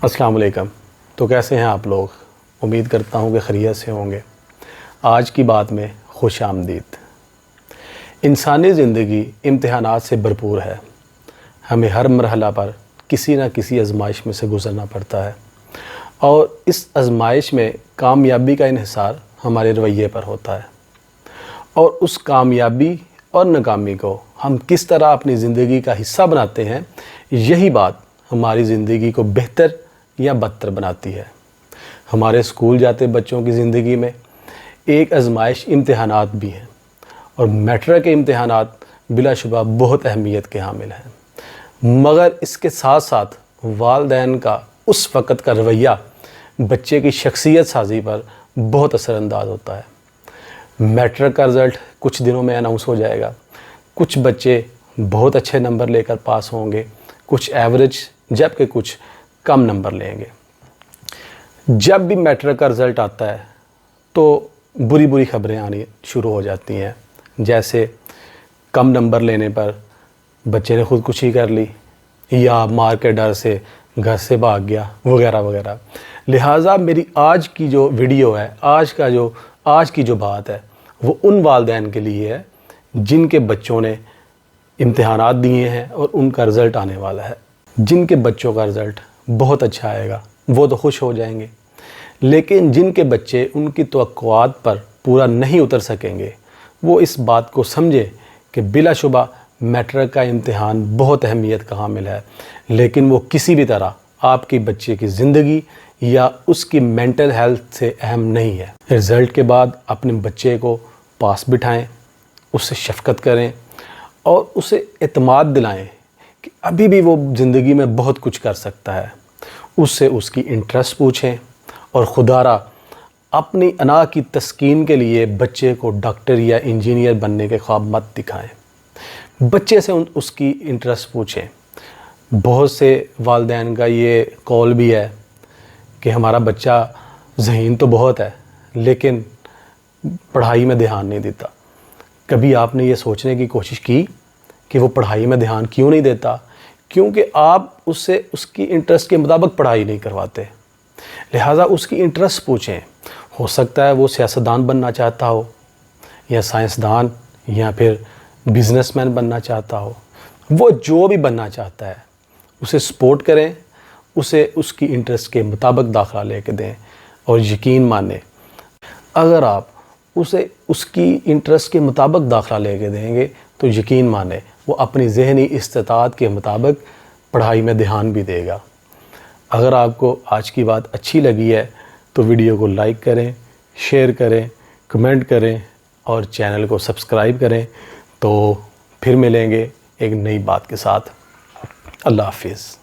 अस्सलाम वालेकुम। तो कैसे हैं आप लोग? उम्मीद करता हूँ कि खैरियत से होंगे। आज की बात में खुश आमदीद। इंसानी ज़िंदगी इम्तिहानात से भरपूर है। हमें हर मरहला पर किसी न किसी आजमाइश में से गुज़रना पड़ता है और इस आजमाइश में कामयाबी का इन्हिसार हमारे रवैये पर होता है और उस कामयाबी और नाकामी को हम किस तरह अपनी ज़िंदगी का हिस्सा बनाते हैं, यही बात हमारी ज़िंदगी को बेहतर या बदतर बनाती है। हमारे स्कूल जाते बच्चों की ज़िंदगी में एक आजमाइश इम्तिहानात भी हैं और मैट्रिक के इम्तिहानात बिलाशुबा बहुत अहमियत के हामिल हैं, मगर इसके साथ साथ वालिदैन का उस वक़्त का रवैया बच्चे की शख्सियत साजी पर बहुत असरअंदाज होता है। मैट्रिक का रिज़ल्ट कुछ दिनों में अनाउंस हो जाएगा। कुछ बच्चे बहुत अच्छे नंबर लेकर पास होंगे, कुछ एवरेज, जबकि कुछ कम नंबर लेंगे। जब भी मैट्रिक का रिज़ल्ट आता है तो बुरी बुरी खबरें आनी शुरू हो जाती हैं, जैसे कम नंबर लेने पर बच्चे ने ख़ुदकुशी कर ली या मार के डर से घर से भाग गया वगैरह वगैरह। लिहाजा मेरी आज की जो वीडियो है, आज की जो बात है, वो उन वालिदैन के लिए है जिनके बच्चों ने इम्तिहानात दिए हैं और उनका रिज़ल्ट आने वाला है। जिनके बच्चों का रिज़ल्ट बहुत अच्छा आएगा वो तो खुश हो जाएंगे, लेकिन जिनके बच्चे उनकी तवक्कुआत पर पूरा नहीं उतर सकेंगे वो इस बात को समझे कि बिलाशुबा मैट्रिक का इम्तिहान बहुत अहमियत का हामिल है, लेकिन वो किसी भी तरह आपकी बच्चे की ज़िंदगी या उसकी मेंटल हेल्थ से अहम नहीं है। रिज़ल्ट के बाद अपने बच्चे को पास बिठाएं, उससे शफ़क़त करें और उसे एतमाद दिलाएं कि अभी भी वो ज़िंदगी में बहुत कुछ कर सकता है। उससे उसकी इंटरेस्ट पूछें और खुदारा अपनी अना की तस्कीन के लिए बच्चे को डॉक्टर या इंजीनियर बनने के ख्वाब मत दिखाएं। बच्चे से उसकी इंटरेस्ट पूछें। बहुत से वालिदैन का ये कॉल भी है कि हमारा बच्चा ज़हीन तो बहुत है लेकिन पढ़ाई में ध्यान नहीं देता। कभी आपने ये सोचने की कोशिश की कि वो पढ़ाई में ध्यान क्यों नहीं देता? क्योंकि आप उससे उसकी इंटरेस्ट के मुताबिक पढ़ाई नहीं करवाते। लिहाजा उसकी इंटरेस्ट पूछें। हो सकता है वो सियासतदान बनना चाहता हो या साइंसदान या फिर बिज़नेसमैन बनना चाहता हो। वो जो भी बनना चाहता है उसे सपोर्ट करें, उसे उसकी इंटरेस्ट के मुताबिक दाखिला लेके दें और यकीन मानें, अगर आप उसे उसकी इंटरेस्ट के मुताबिक दाखिला लेके देंगे तो यकीन माने वो अपनी ज़हनी इस्तिताअत के मुताबिक पढ़ाई में ध्यान भी देगा। अगर आपको आज की बात अच्छी लगी है तो वीडियो को लाइक करें, शेयर करें, कमेंट करें और चैनल को सब्सक्राइब करें। तो फिर मिलेंगे एक नई बात के साथ। अल्लाह हाफिज़।